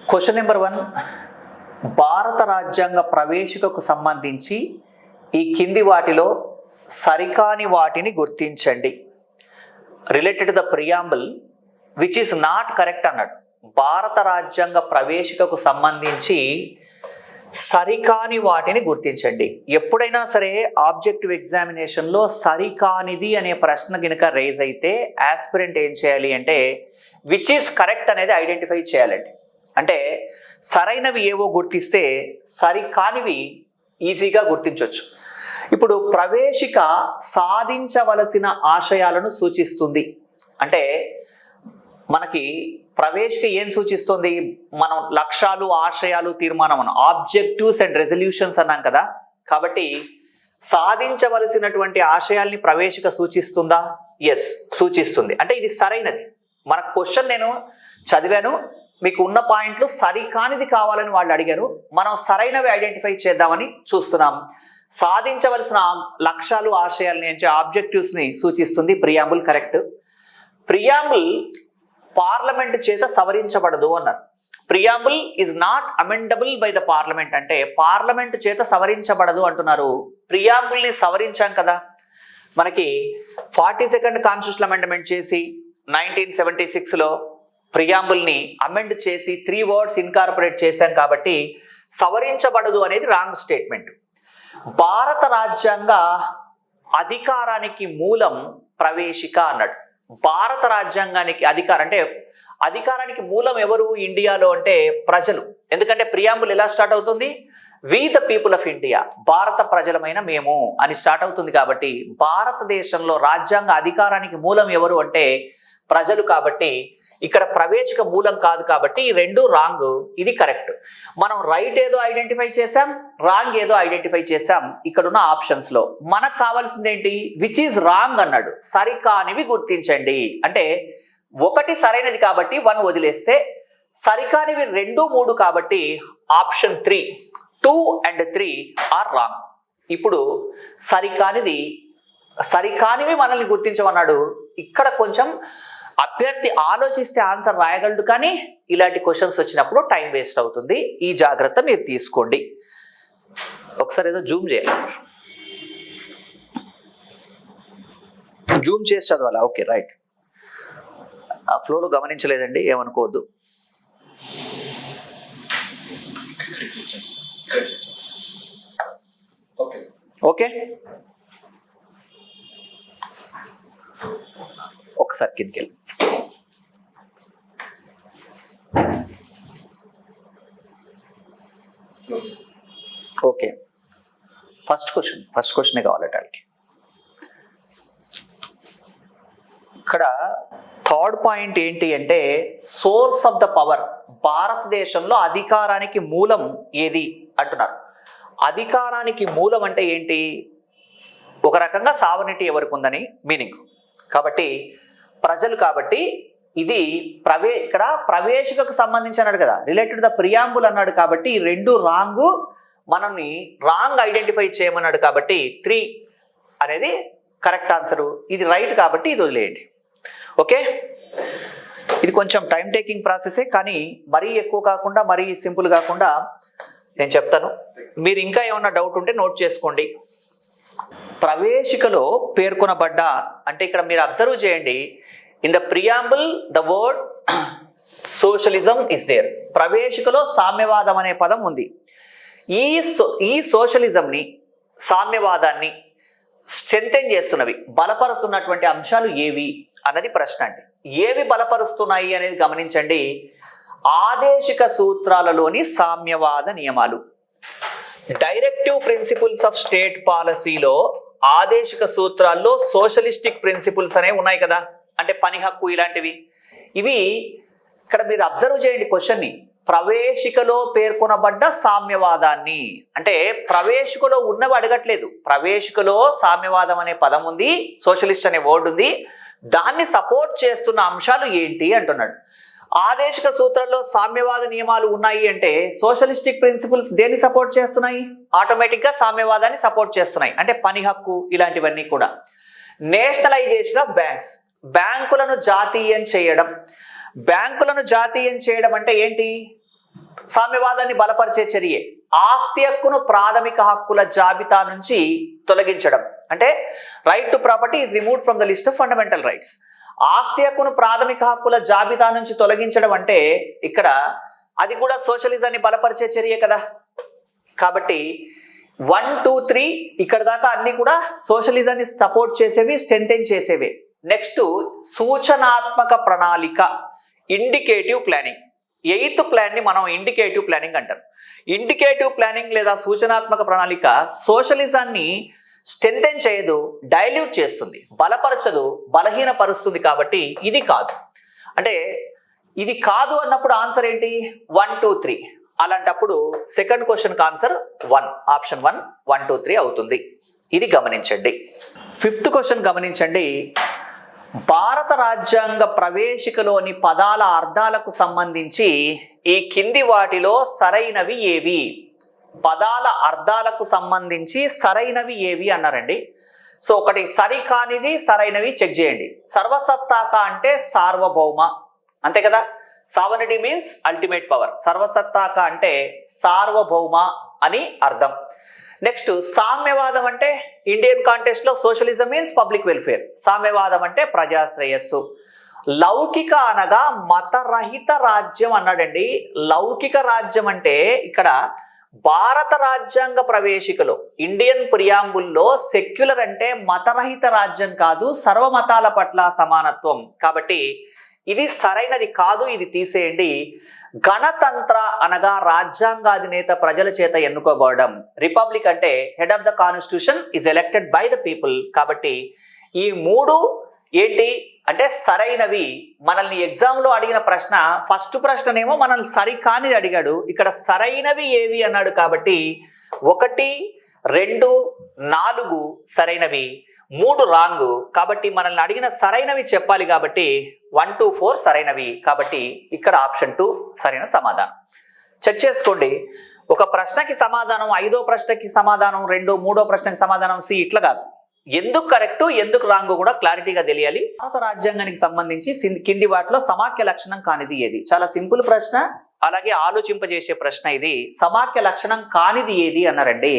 Question number 1, భారత రాజ్యాంగ ప్రవేశికకు సంబంధించి ఈ కింది వాటిలో సరికాని వాటిని గుర్తించండి. Related the preamble which is not correct అన్నాడు. భారత రాజ్యాంగ ప్రవేశికకు సంబంధించి సరికాని వాటిని గుర్తించండి. ఎప్పుడైనా సరే ఆబ్జెక్టివ్ ఎగ్జామినేషన్లో సరికానిది అనే ప్రశ్న కనుక రేజ్ అయితే ఆస్పిరెంట్ ఏం చేయాలి అంటే విచ్ ఈస్ కరెక్ట్ అనేది ఐడెంటిఫై చేయాలండి. అంటే సరైనవి ఏవో గుర్తిస్తే సరికానివి ఈజీగా గుర్తించవచ్చు. ఇప్పుడు ప్రవేశిక సాధించవలసిన ఆశయాలను సూచిస్తుంది. అంటే మనకి ప్రవేశిక ఏం సూచిస్తుంది? మనం లక్ష్యాలు, ఆశయాలు, తీర్మానం అన్నాం, ఆబ్జెక్టివ్స్ అండ్ రెజల్యూషన్స్ అన్నాం కదా. కాబట్టి సాధించవలసినటువంటి ఆశయాల్ని ప్రవేశిక సూచిస్తుందా? ఎస్, సూచిస్తుంది. అంటే ఇది సరైనది. మన క్వశ్చన్ నేను చదివాను, మీకు ఉన్న పాయింట్లు సరికానిది కావాలని వాళ్ళు అడిగారు, మనం సరైనవి ఐడెంటిఫై చేద్దామని చూస్తున్నాం. సాధించవలసిన లక్ష్యాలు, ఆశయాలని అంటే ఆబ్జెక్టివ్స్ని సూచిస్తుంది. Preamble correct. ప్రియాంబుల్ పార్లమెంట్ చేత సవరించబడదు అన్నారు. Preamble is not amendable by the parliament అంటే పార్లమెంట్ చేత సవరించబడదు అంటున్నారు. ప్రియాంబుల్ని సవరించాం కదా, మనకి 42nd కాన్స్టిట్యూషనల్ అమెండ్మెంట్ చేసి 1976లో ప్రియాంబుల్ని అమెండ్ చేసి 3 words ఇన్కార్పొరేట్ చేశాం కాబట్టి సవరించబడదు అనేది రాంగ్ స్టేట్మెంట్. భారత రాజ్యాంగ అధికారానికి మూలం ప్రవేశిక అన్నాడు. భారత రాజ్యాంగానికి అంటే అధికారానికి మూలం ఎవరు ఇండియాలో అంటే ప్రజలు. ఎందుకంటే ప్రియాంబుల్ ఎలా స్టార్ట్ అవుతుంది? We the people of India, భారత ప్రజలమైన మేము అని స్టార్ట్ అవుతుంది. కాబట్టి భారతదేశంలో రాజ్యాంగ అధికారానికి మూలం ఎవరు అంటే ప్రజలు. కాబట్టి ఇక్కడ ప్రవేశిక మూలం కాదు. కాబట్టి ఈ రెండు రాంగ్, ఇది కరెక్ట్. మనం రైట్ ఏదో ఐడెంటిఫై చేసాం, రాంగ్ ఏదో ఐడెంటిఫై చేసాం. ఇక్కడున్న ఆప్షన్స్ లో మనకు కావాల్సింది ఏంటి? విచ్ ఈజ్ రాంగ్ అన్నాడు. సరికానివి గుర్తించండి అంటే 1 సరైనది కాబట్టి 1 వదిలేస్తే, సరికానివి 2, 3 కాబట్టి ఆప్షన్ 3, 2 and 3 ఆర్ రాంగ్. ఇప్పుడు సరికానివి మనల్ని గుర్తించమన్నాడు. ఇక్కడ కొంచెం అభ్యర్థి ఆలోచిస్తే ఆన్సర్ రాయగలడు, కానీ ఇలాంటి క్వశ్చన్స్ వచ్చినప్పుడు టైం వేస్ట్ అవుతుంది. ఈ జాగ్రత్త మీరు తీసుకోండి. ఒకసారి ఏదో జూమ్ చేయాలి, జూమ్ చేసి చదవాలా? Okay, right. ఆ ఫ్లోలో గమనించలేదండి, ఏమనుకోవద్దు. ఓకే, ఒకసారి కిందకి వెళ్ళి ఓకే. ఫస్ట్ క్వశ్చనే కావాలట వాళ్ళకి. ఇక్కడ థర్డ్ పాయింట్ ఏంటి అంటే సోర్స్ ఆఫ్ ద పవర్. భారతదేశంలో అధికారానికి మూలం ఏది అంటున్నారు. అధికారానికి మూలం అంటే ఏంటి? ఒక రకంగా సావర్నిటీ ఎవరికి ఉందని మీనింగ్. కాబట్టి ప్రజలు. కాబట్టి ఇది ఇక్కడ ప్రవేశికకు సంబంధించి అన్నాడు కదా, రిలేటెడ్ ద ప్రియాంబుల్ అన్నాడు. కాబట్టి ఈ 2 రాంగ్, మనల్ని రాంగ్ ఐడెంటిఫై చేయమన్నాడు. కాబట్టి 3 అనేది కరెక్ట్ ఆన్సరు. ఇది రైట్ కాబట్టి ఇది వదిలేయండి. ఓకే, ఇది కొంచెం టైం టేకింగ్ ప్రాసెసే, కానీ మరీ ఎక్కువ కాకుండా మరీ సింపుల్ కాకుండా నేను చెప్తాను. మీరు ఇంకా ఏమన్నా డౌట్ ఉంటే నోట్ చేసుకోండి. ప్రవేశికలో పేర్కొనబడ్డ అంటే ఇక్కడ మీరు అబ్జర్వ్ చేయండి, in the preamble the word socialism is there. ప్రవేశికలో సామ్యవాదం అనే పదం ఉంది. ఈ సోషలిజంని, సామ్యవాదాన్ని స్ట్రెంథెన్ చేస్తున్నవి, బలపరుస్తున్నటువంటి అంశాలు ఏవి అన్నది ప్రశ్న అండి. ఏవి బలపరుస్తున్నాయి అనేది గమనించండి. ఆదేశిక సూత్రాలలోని సామ్యవాద నియమాలు, డైరెక్టివ్ ప్రిన్సిపుల్స్ ఆఫ్ స్టేట్ పాలసీలో ఆదేశిక సూత్రాల్లో సోషలిస్టిక్ ప్రిన్సిపుల్స్ అనేవి ఉన్నాయి కదా, అంటే పని హక్కు ఇలాంటివి. ఇవి ఇక్కడ మీరు అబ్జర్వ్ చేయండి క్వశ్చన్ని. ప్రవేశికలో పేర్కొనబడ్డ సామ్యవాదాన్ని అంటే ప్రవేశికలో ఉన్నవి అడగట్లేదు. ప్రవేశికలో సామ్యవాదం అనే పదం ఉంది, సోషలిస్ట్ అనే వర్డ్ ఉంది, దాన్ని సపోర్ట్ చేస్తున్న అంశాలు ఏంటి అంటున్నాడు. ఆదేశిక సూత్రాల్లో సామ్యవాద నియమాలు ఉన్నాయి అంటే సోషలిస్టిక్ ప్రిన్సిపల్స్ దేన్ని సపోర్ట్ చేస్తున్నాయి? ఆటోమేటిక్గా సామ్యవాదాన్ని సపోర్ట్ చేస్తున్నాయి, అంటే పని హక్కు ఇలాంటివన్నీ కూడా. నేషనలైజేషన్ ఆఫ్ బ్యాంక్స్, బ్యాంకులను జాతీయం చేయడం. బ్యాంకులను జాతీయం చేయడం అంటే ఏంటి? సామ్యవాదాన్ని బలపరిచే చర్యే. ఆస్తి హక్కును ప్రాథమిక హక్కుల జాబితా నుంచి తొలగించడం అంటే right to property is removed from the list of fundamental rights. ఆస్తి హక్కును ప్రాథమిక హక్కుల జాబితా నుంచి తొలగించడం అంటే ఇక్కడ అది కూడా సోషలిజాన్ని బలపరిచే చర్య కదా. కాబట్టి 1, 2, 3 ఇక్కడ దాకా అన్ని కూడా సోషలిజాన్ని సపోర్ట్ చేసేవి, స్ట్రెంథెన్ చేసేవి. నెక్స్ట్ సూచనాత్మక ప్రణాళిక, ఇండికేటివ్ ప్లానింగ్. 8th ప్లాన్ ని మనం ఇండికేటివ్ ప్లానింగ్ అంటారు. ఇండికేటివ్ ప్లానింగ్ లేదా సూచనాత్మక ప్రణాళిక సోషలిజాన్ని స్ట్రెంథెన్ చేయదు, డైల్యూట్ చేస్తుంది, బలపరచదు, బలహీనపరుస్తుంది. కాబట్టి ఇది కాదు. అంటే ఇది కాదు అన్నప్పుడు ఆన్సర్ ఏంటి? 1, 2, 3. అలాంటప్పుడు సెకండ్ క్వశ్చన్కి ఆన్సర్ 1, ఆప్షన్ 1, 1, 2, 3 అవుతుంది. ఇది గమనించండి. 5th క్వశ్చన్ గమనించండి. భారత రాజ్యాంగ ప్రవేశికలోని పదాల అర్థాలకు సంబంధించి ఈ కింది వాటిలో సరైనవి ఏవి? పదాల అర్థాలకు సంబంధించి సరైనవి ఏవి అన్నారండి. సో ఒకటి సరికానిది, సరైనవి చెక్ చేయండి. సర్వసత్తాక అంటే సార్వభౌమ, అంతే కదా. Sovereignty means ultimate power. సర్వసత్తాక అంటే సార్వభౌమ అని అర్థం. నెక్స్ట్ సామ్యవాదం అంటే ఇండియన్ కాంటెక్స్ట్ లో సోషలిజం మీన్స్ పబ్లిక్ వెల్ఫేర్. సామ్యవాదం అంటే ప్రజాశ్రేయస్సు. లౌకిక అనగా మతరహిత రాజ్యం అన్నాడండి. లౌకిక రాజ్యం అంటే ఇక్కడ భారత రాజ్యాంగ ప్రవేశికలో ఇండియన్ ప్రియాంబుల్లో సెక్యులర్ అంటే మతరహిత రాజ్యం కాదు, సర్వమతాల పట్ల సమానత్వం. కాబట్టి ఇది సరైనది కాదు, ఇది తీసేయండి. గణతంత్ర అనగా రాజ్యాంగాధినేత ప్రజల చేత ఎన్నుకోబడడం. రిపబ్లిక్ అంటే head of the constitution is elected by the people. కాబట్టి ఈ 3 ఏంటి అంటే సరైనవి. మనల్ని ఎగ్జామ్లో అడిగిన ప్రశ్న, ఫస్ట్ ప్రశ్ననేమో మనల్ని సరికానిది అడిగాడు, ఇక్కడ సరైనవి ఏవి అన్నాడు. కాబట్టి 1, 2, 4 సరైనవి, 3 రాంగ్. కాబట్టి మనల్ని అడిగిన సరైనవి చెప్పాలి. కాబట్టి 1, 2, 4 సరైనవి. కాబట్టి ఇక్కడ ఆప్షన్ 2 సరైన సమాధానం. చెక్ చేసుకోండి. ఒక ప్రశ్నకి సమాధానం 5వ ప్రశ్నకి సమాధానం 2, 3వ ప్రశ్నకి సమాధానం C, ఇట్లా కాదు. ఎందుకు కరెక్ట్, ఎందుకు రాంగ్ కూడా క్లారిటీగా తెలియాలి. భారత రాజ్యాంగానికి సంబంధించి కింది వాటిలో సమాఖ్య లక్షణం కానిది ఏది? చాలా సింపుల్ ప్రశ్న, అలాగే ఆలోచింపజేసే ప్రశ్న ఇది. సమాఖ్య లక్షణం కానిది ఏది అన్నారండి.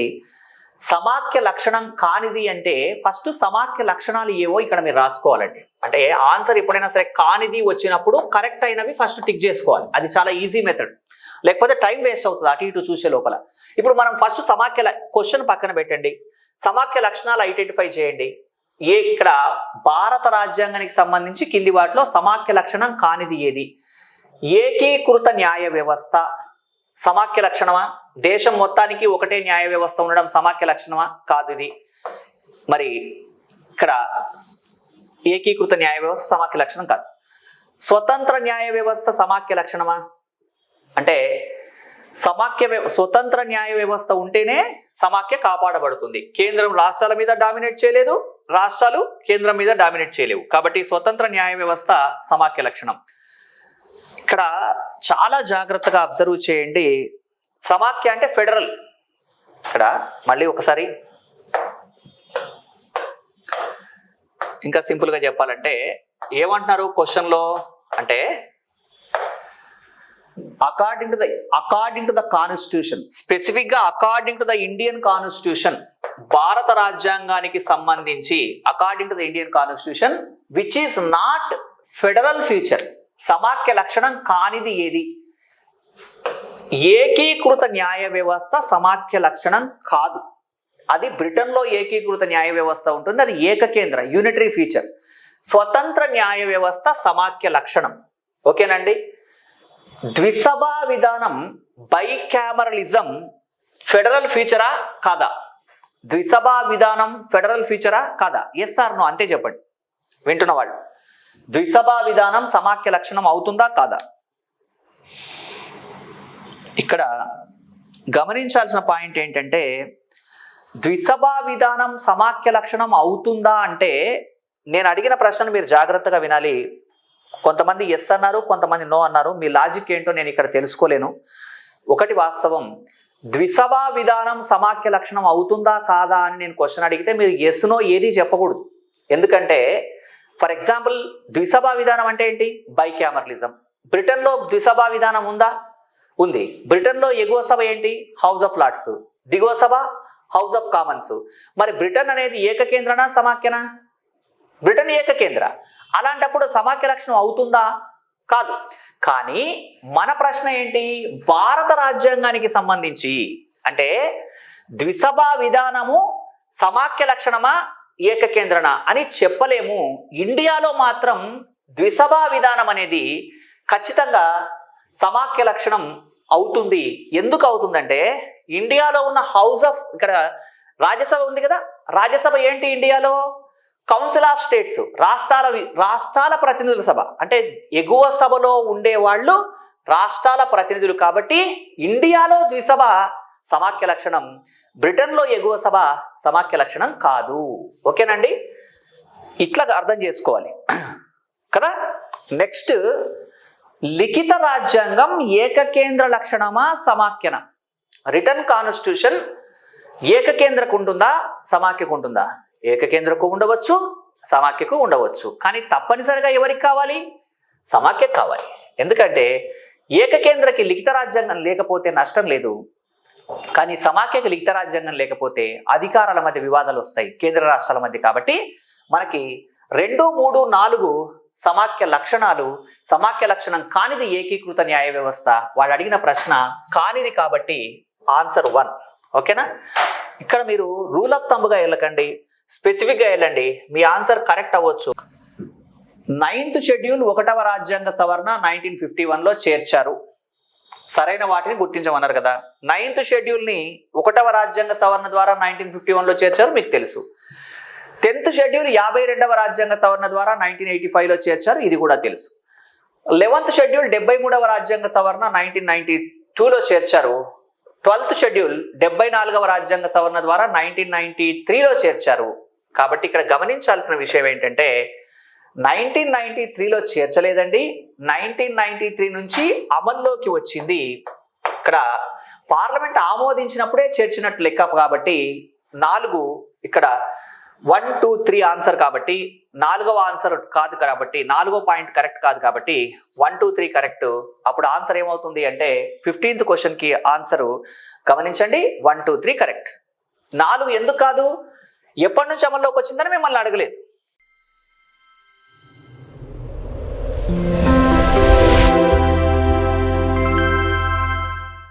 సమాఖ్య లక్షణం కానిది అంటే ఫస్ట్ సమాఖ్య లక్షణాలు ఏవో ఇక్కడ మీరు రాసుకోవాలండి. అంటే ఆన్సర్ ఎప్పుడైనా సరే కానిది వచ్చినప్పుడు కరెక్ట్ అయినవి ఫస్ట్ టిక్ చేసుకోవాలి. అది చాలా ఈజీ మెథడ్, లేకపోతే టైం వేస్ట్ అవుతుంది అటు ఇటు చూసే లోపల. ఇప్పుడు మనం ఫస్ట్ సమాఖ్య క్వశ్చన్ పక్కన పెట్టండి, సమాఖ్య లక్షణాలు ఐడెంటిఫై చేయండి. ఇక్కడ భారత రాజ్యాంగానికి సంబంధించి కింది వాటిలో సమాఖ్య లక్షణం కానిది ఏది? ఏకీకృత న్యాయ వ్యవస్థ సమాఖ్య లక్షణమా? దేశం మొత్తానికి ఒకటే న్యాయ వ్యవస్థ ఉండడం సమాఖ్య లక్షణమా? కాదు ఇది. మరి ఇక్కడ ఏకీకృత న్యాయ వ్యవస్థ సమాఖ్య లక్షణం కాదు. స్వతంత్ర న్యాయ వ్యవస్థ సమాఖ్య లక్షణమా? అంటే స్వతంత్ర న్యాయ వ్యవస్థ ఉంటేనే సమాఖ్య కాపాడబడుతుంది. కేంద్రం రాష్ట్రాల మీద డామినేట్ చేయలేదు, రాష్ట్రాలు కేంద్రం మీద డామినేట్ చేయలేవు. కాబట్టి స్వతంత్ర న్యాయ వ్యవస్థ సమాఖ్య లక్షణం. ఇక్కడ చాలా జాగ్రత్తగా అబ్జర్వ్ చేయండి. సమాఖ్య అంటే ఫెడరల్. ఇక్కడ మళ్ళీ ఒకసారి ఇంకా సింపుల్గా చెప్పాలంటే ఏమంటున్నారు క్వశ్చన్లో అంటే అకార్డింగ్ టు ద కాన్స్టిట్యూషన్, స్పెసిఫిక్గా according to the Indian constitution, భారత రాజ్యాంగానికి సంబంధించి according to the Indian constitution which is not federal feature. సమాఖ్య లక్షణం కానిది ఏది? ఏకీకృత న్యాయ వ్యవస్థ సమాఖ్య లక్షణం కాదు. అది బ్రిటన్లో ఏకీకృత న్యాయ వ్యవస్థ ఉంటుంది, అది ఏకకేంద్ర యూనిటరీ ఫీచర్. స్వతంత్ర న్యాయ వ్యవస్థ సమాఖ్య లక్షణం. ఓకేనండి. ద్విసభా విధానం బైకామరలిజం ఫెడరల్ ఫీచరా కాదా? ద్విసభా విధానం ఫెడరల్ ఫీచరా కాదా? ఎస్ ఆర్ నో అంతే చెప్పండి వింటున్న వాళ్ళు. ద్విసభా విధానం సమాఖ్య లక్షణం అవుతుందా కాదా? ఇక్కడ గమనించాల్సిన పాయింట్ ఏంటంటే ద్విసభా విధానం సమాఖ్య లక్షణం అవుతుందా అంటే నేను అడిగిన ప్రశ్నను మీరు జాగ్రత్తగా వినాలి. కొంతమంది ఎస్ అన్నారు, కొంతమంది నో అన్నారు. మీ లాజిక్ ఏంటో నేను ఇక్కడ తెలుసుకోలేను. ఒకటి వాస్తవం, ద్విసభా విధానం సమాఖ్య లక్షణం అవుతుందా కాదా అని నేను క్వశ్చన్ అడిగితే మీరు ఎస్ నో ఏది చెప్పకూడదు. ఎందుకంటే ఫర్ ఎగ్జాంపుల్ ద్విసభా విధానం అంటే ఏంటి? బైక్యామరలిజం. బ్రిటన్లో ద్విసభా విధానం ఉందా? ఉంది. బ్రిటన్లో ఎగువ సభ ఏంటి? House of Lords. దిగువ సభ హౌస్ ఆఫ్ కామన్స్. మరి బ్రిటన్ అనేది ఏకకేంద్రనా సమాఖ్యనా? బ్రిటన్ ఏకకేంద్ర. అలాంటప్పుడు సమాఖ్య లక్షణం అవుతుందా? కాదు. కానీ మన ప్రశ్న ఏంటి? భారత రాజ్యాంగానికి సంబంధించి అంటే ద్విసభా విధానము సమాఖ్య లక్షణమా ఏకకేంద్రనా అని చెప్పలేము. ఇండియాలో మాత్రం ద్విసభా విధానం అనేది ఖచ్చితంగా సమాఖ్య లక్షణం అవుతుంది. ఎందుకు అవుతుందంటే ఇండియాలో ఉన్న హౌస్ ఆఫ్, ఇక్కడ రాజ్యసభ ఉంది కదా, రాజ్యసభ ఏంటి ఇండియాలో? కౌన్సిల్ ఆఫ్ స్టేట్స్, రాష్ట్రాల ప్రతినిధుల సభ. అంటే ఎగువ సభలో ఉండేవాళ్ళు రాష్ట్రాల ప్రతినిధులు. కాబట్టి ఇండియాలో ద్విసభ సమాఖ్య లక్షణం, బ్రిటన్లో ఎగువ సభ సమాఖ్య లక్షణం కాదు. ఓకేనండి, ఇట్లా అర్థం చేసుకోవాలి కదా. నెక్స్ట్, లిఖిత రాజ్యాంగం ఏకకేంద్ర లక్షణమా సమాఖ్యన? రిటర్న్ కాన్స్టిట్యూషన్ ఏకకేంద్రకు ఉంటుందా సమాఖ్యకు ఉంటుందా? ఏకకేంద్రకు ఉండవచ్చు, సమాఖ్యకు ఉండవచ్చు. కానీ తప్పనిసరిగా ఎవరికి కావాలి? సమాఖ్యకు కావాలి. ఎందుకంటే ఏకకేంద్రకి లిఖిత రాజ్యాంగం లేకపోతే నష్టం లేదు, కానీ సమాఖ్యకు లిఖిత రాజ్యాంగం లేకపోతే అధికారాల మధ్య వివాదాలు వస్తాయి కేంద్ర రాష్ట్రాల మధ్య. కాబట్టి మనకి 2, 3, 4 సమాఖ్య లక్షణాలు. సమాఖ్య లక్షణం కానిది ఏకీకృత న్యాయ వ్యవస్థ. వాళ్ళు అడిగిన ప్రశ్న కానిది కాబట్టి ఆన్సర్ 1. ఓకేనా? ఇక్కడ మీరు రూల్ ఆఫ్ థంబ్గా వెళ్ళకండి, స్పెసిఫిక్గా వెళ్ళండి, మీ ఆన్సర్ కరెక్ట్ అవ్వచ్చు. 9th షెడ్యూల్ 1వ రాజ్యాంగ సవరణ 1951లో చేర్చారు. సరైన వాటిని గుర్తించమన్నారు కదా. 9th షెడ్యూల్ని 1వ రాజ్యాంగ సవరణ ద్వారా 1951లో చేర్చారు, మీకు తెలుసు. 10th షెడ్యూల్ 52వ రాజ్యాంగ సవరణ ద్వారా 1985లో చేర్చారు, ఇది కూడా తెలుసు. 11th షెడ్యూల్ 73వ రాజ్యాంగ సవరణ 1992లో చేర్చారు. 12th షెడ్యూల్ 74వ రాజ్యాంగ సవరణ ద్వారా 1993లో చేర్చారు. కాబట్టి ఇక్కడ గమనించాల్సిన విషయం ఏంటంటే 1993లో చేర్చలేదండి, 1993 నుంచి అమల్లోకి వచ్చింది. ఇక్కడ పార్లమెంట్ ఆమోదించినప్పుడే చేర్చినట్టు లెక్క. కాబట్టి 4 ఇక్కడ 1, 2, 3 ఆన్సర్. కాబట్టి 4వ ఆన్సర్ కాదు, కాబట్టి 4వ పాయింట్ కరెక్ట్ కాదు. కాబట్టి 1, 2, 3 కరెక్ట్. అప్పుడు ఆన్సర్ ఏమవుతుంది అంటే 15th క్వశ్చన్కి ఆన్సరు గమనించండి, 1, 2, 3 కరెక్ట్. 4 ఎందుకు కాదు? ఎప్పటి నుంచి అమల్లోకి వచ్చిందని మిమ్మల్ని అడగలేదు.